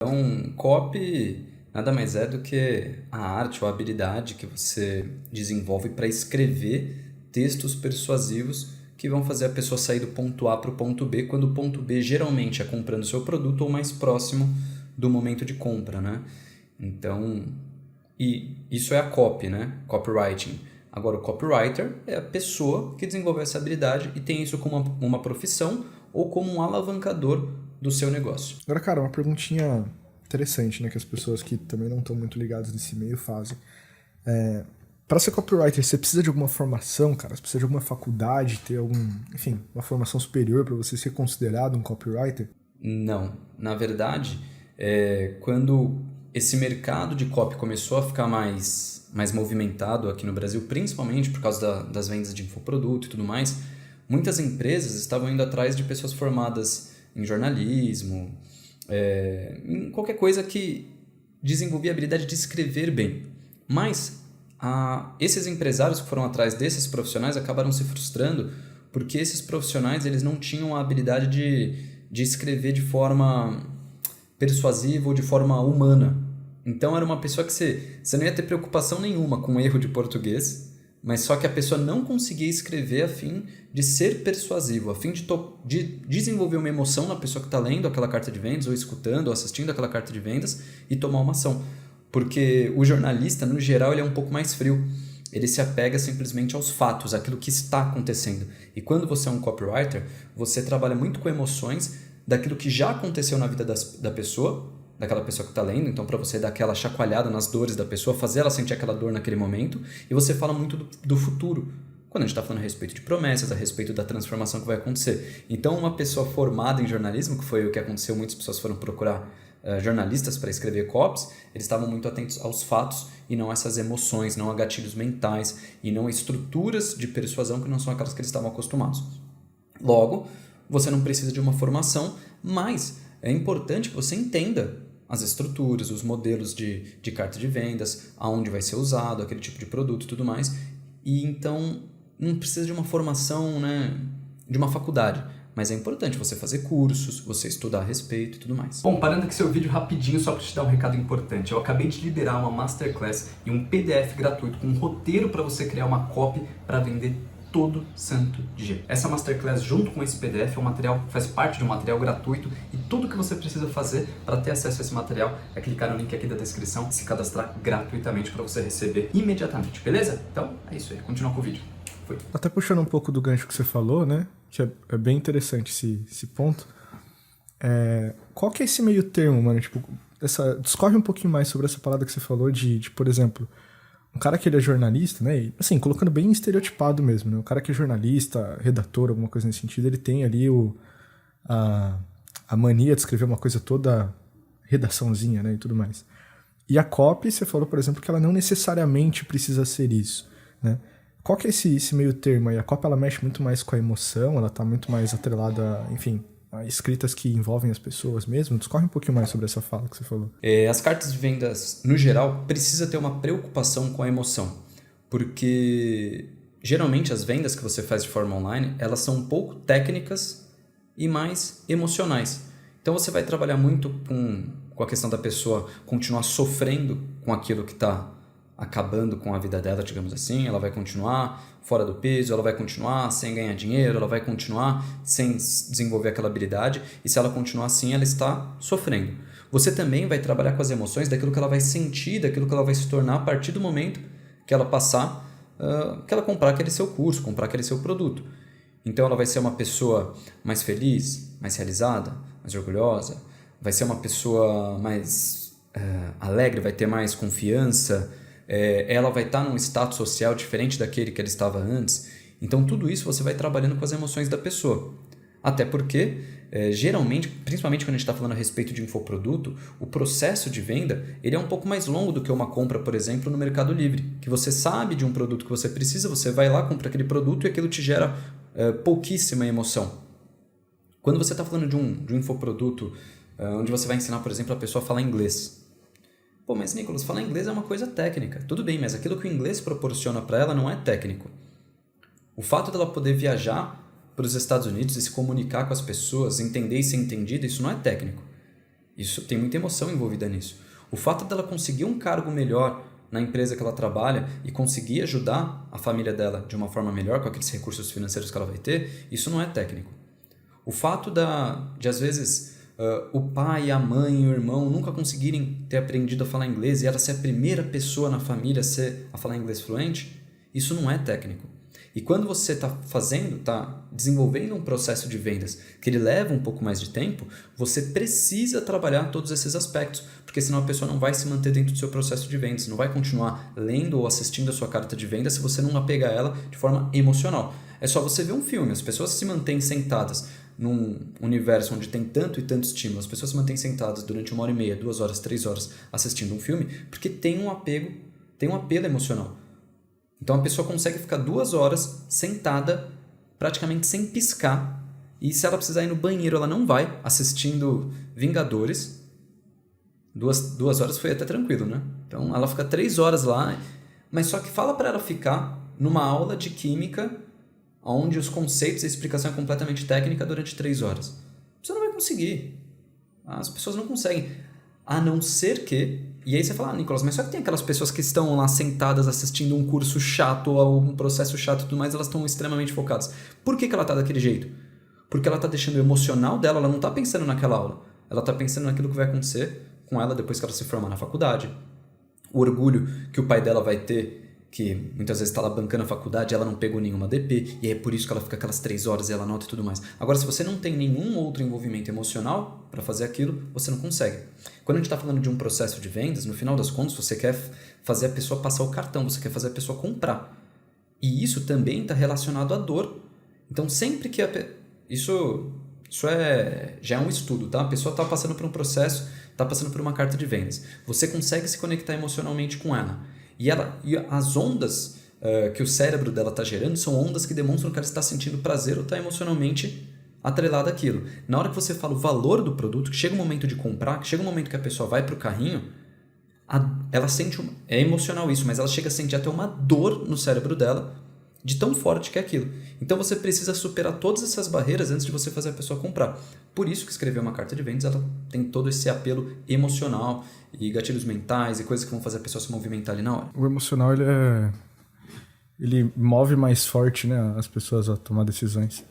Então, copy nada mais é do que a arte ou a habilidade que você desenvolve para escrever textos persuasivos que vão fazer a pessoa sair do ponto A para o ponto B, quando o ponto B geralmente é comprando seu produto ou mais próximo do momento de compra, né? Então, e isso é a copy, né? Copywriting. Agora, o copywriter é a pessoa que desenvolveu essa habilidade e tem isso como uma profissão ou como um alavancador do seu negócio. Agora, cara, uma perguntinha interessante, né? Que as pessoas que também não estão muito ligadas nesse meio fazem. Para ser copywriter, você precisa de alguma formação, cara? Você precisa de alguma faculdade, ter enfim, uma formação superior para você ser considerado um copywriter? Não. Na verdade, quando esse mercado de copy começou a ficar mais movimentado aqui no Brasil, principalmente por causa das vendas de infoproduto e tudo mais, muitas empresas estavam indo atrás de pessoas formadas em jornalismo, em qualquer coisa que desenvolvia a habilidade de escrever bem. Mas esses empresários que foram atrás desses profissionais acabaram se frustrando porque esses profissionais eles não tinham a habilidade de escrever de forma persuasiva ou de forma humana. Então era uma pessoa que você não ia ter preocupação nenhuma com o erro de português, mas só que a pessoa não conseguia escrever a fim de ser persuasivo, a fim de desenvolver uma emoção na pessoa que está lendo aquela carta de vendas, ou escutando, ou assistindo aquela carta de vendas e tomar uma ação. Porque o jornalista, no geral, ele é um pouco mais frio. Ele se apega simplesmente aos fatos, àquilo que está acontecendo. E quando você é um copywriter, você trabalha muito com emoções daquilo que já aconteceu na vida da pessoa, daquela pessoa que está lendo, então para você dar aquela chacoalhada nas dores da pessoa, fazer ela sentir aquela dor naquele momento, e você fala muito do futuro, quando a gente está falando a respeito de promessas, a respeito da transformação que vai acontecer. Então uma pessoa formada em jornalismo, que foi o que aconteceu, muitas pessoas foram procurar jornalistas para escrever copies, eles estavam muito atentos aos fatos e não a essas emoções, não a gatilhos mentais e não a estruturas de persuasão que não são aquelas que eles estavam acostumados. Logo, você não precisa de uma formação, mas é importante que você entenda as estruturas, os modelos de carta de vendas, aonde vai ser usado aquele tipo de produto e tudo mais. E então não precisa de uma formação, né, de uma faculdade, mas é importante você fazer cursos, você estudar a respeito e tudo mais. Bom, parando aqui seu vídeo rapidinho só para te dar um recado importante. Eu acabei de liberar uma Masterclass e um PDF gratuito com um roteiro para você criar uma copy para vender todo santo dia. Essa Masterclass junto com esse PDF é um material, faz parte de um material gratuito e tudo que você precisa fazer para ter acesso a esse material é clicar no link aqui da descrição e se cadastrar gratuitamente para você receber imediatamente, beleza? Então é isso aí, continua com o vídeo. Foi. Até puxando um pouco do gancho que você falou, né? Que é bem interessante esse ponto. Qual que é esse meio termo, mano? Tipo, discorre um pouquinho mais sobre essa parada que você falou de, por exemplo, um cara que ele é jornalista, né? E, assim, colocando bem estereotipado mesmo, né? O cara que é jornalista, redator, alguma coisa nesse sentido, ele tem ali a mania de escrever uma coisa toda redaçãozinha, né? E tudo mais. E a copy, você falou, por exemplo, que ela não necessariamente precisa ser isso, né? Qual que é esse meio termo aí? A copy, ela mexe muito mais com a emoção, ela tá muito mais atrelada, enfim, a escritas que envolvem as pessoas mesmo. Discorre um pouquinho mais sobre essa fala que você falou. As cartas de vendas, no geral, precisa ter uma preocupação com a emoção, porque geralmente as vendas que você faz de forma online, elas são um pouco técnicas e mais emocionais. Então você vai trabalhar muito com a questão da pessoa continuar sofrendo com aquilo que está acabando com a vida dela, digamos assim. Ela vai continuar fora do peso, ela vai continuar sem ganhar dinheiro, ela vai continuar sem desenvolver aquela habilidade, e se ela continuar assim, ela está sofrendo. Você também vai trabalhar com as emoções daquilo que ela vai sentir, daquilo que ela vai se tornar a partir do momento que ela passar, que ela comprar aquele seu curso, comprar aquele seu produto. Então ela vai ser uma pessoa mais feliz, mais realizada, mais orgulhosa, vai ser uma pessoa mais alegre, vai ter mais confiança, ela vai estar num status social diferente daquele que ela estava antes. Então tudo isso você vai trabalhando com as emoções da pessoa. Até porque, geralmente, principalmente quando a gente está falando a respeito de infoproduto, o processo de venda ele é um pouco mais longo do que uma compra, por exemplo, no Mercado Livre. Que você sabe de um produto que você precisa, você vai lá, compra aquele produto e aquilo te gera pouquíssima emoção. Quando você está falando de um infoproduto, onde você vai ensinar, por exemplo, a pessoa a falar inglês. Pô, mas Nicolas, falar inglês é uma coisa técnica. Tudo bem, mas aquilo que o inglês proporciona para ela não é técnico. O fato dela poder viajar para os Estados Unidos e se comunicar com as pessoas, entender e ser entendida, isso não é técnico. Isso tem muita emoção envolvida nisso. O fato dela conseguir um cargo melhor na empresa que ela trabalha e conseguir ajudar a família dela de uma forma melhor com aqueles recursos financeiros que ela vai ter, isso não é técnico. O fato de às vezes, o pai, a mãe e o irmão nunca conseguirem ter aprendido a falar inglês e ela ser a primeira pessoa na família a falar inglês fluente, isso não é técnico. E quando você está desenvolvendo um processo de vendas que ele leva um pouco mais de tempo, você precisa trabalhar todos esses aspectos, porque senão a pessoa não vai se manter dentro do seu processo de vendas, não vai continuar lendo ou assistindo a sua carta de venda se você não apegar ela de forma emocional. É só você ver um filme, as pessoas se mantêm sentadas num universo onde tem tanto e tanto estímulo, as pessoas se mantêm sentadas durante 1h30, 2 horas, 3 horas assistindo um filme, porque tem um apego, tem um apelo emocional. Então a pessoa consegue ficar 2 horas sentada, praticamente sem piscar, e se ela precisar ir no banheiro, ela não vai, assistindo Vingadores. 2 horas foi até tranquilo, né? Então ela fica 3 horas lá, mas só que fala para ela ficar numa aula de química, onde os conceitos e a explicação é completamente técnica durante 3 horas. Você não vai conseguir. As pessoas não conseguem. A não ser que... E aí você fala, Nicolas, mas só que tem aquelas pessoas que estão lá sentadas assistindo um curso chato ou um processo chato e tudo mais, elas estão extremamente focadas. Por que ela está daquele jeito? Porque ela está deixando o emocional dela, ela não está pensando naquela aula. Ela está pensando naquilo que vai acontecer com ela depois que ela se formar na faculdade. O orgulho que o pai dela vai ter, que muitas vezes está lá bancando a faculdade, ela não pegou nenhuma DP, e é por isso que ela fica aquelas 3 horas e ela anota e tudo mais. Agora, se você não tem nenhum outro envolvimento emocional para fazer aquilo, você não consegue. Quando a gente está falando de um processo de vendas, no final das contas, você quer fazer a pessoa passar o cartão, você quer fazer a pessoa comprar. E isso também está relacionado à dor. Então, sempre que Isso já é um estudo, tá? A pessoa está passando por um processo, está passando por uma carta de vendas. Você consegue se conectar emocionalmente com ela. E as ondas que o cérebro dela está gerando são ondas que demonstram que ela está sentindo prazer ou está emocionalmente atrelada àquilo. Na hora que você fala o valor do produto, que chega o momento de comprar, que chega o momento que a pessoa vai para o carrinho, ela sente... É emocional isso, mas ela chega a sentir até uma dor no cérebro dela de tão forte que é aquilo. Então você precisa superar todas essas barreiras antes de você fazer a pessoa comprar. Por isso que escrever uma carta de vendas, ela tem todo esse apelo emocional e gatilhos mentais e coisas que vão fazer a pessoa se movimentar ali na hora. O emocional, ele move mais forte, né, as pessoas a tomar decisões.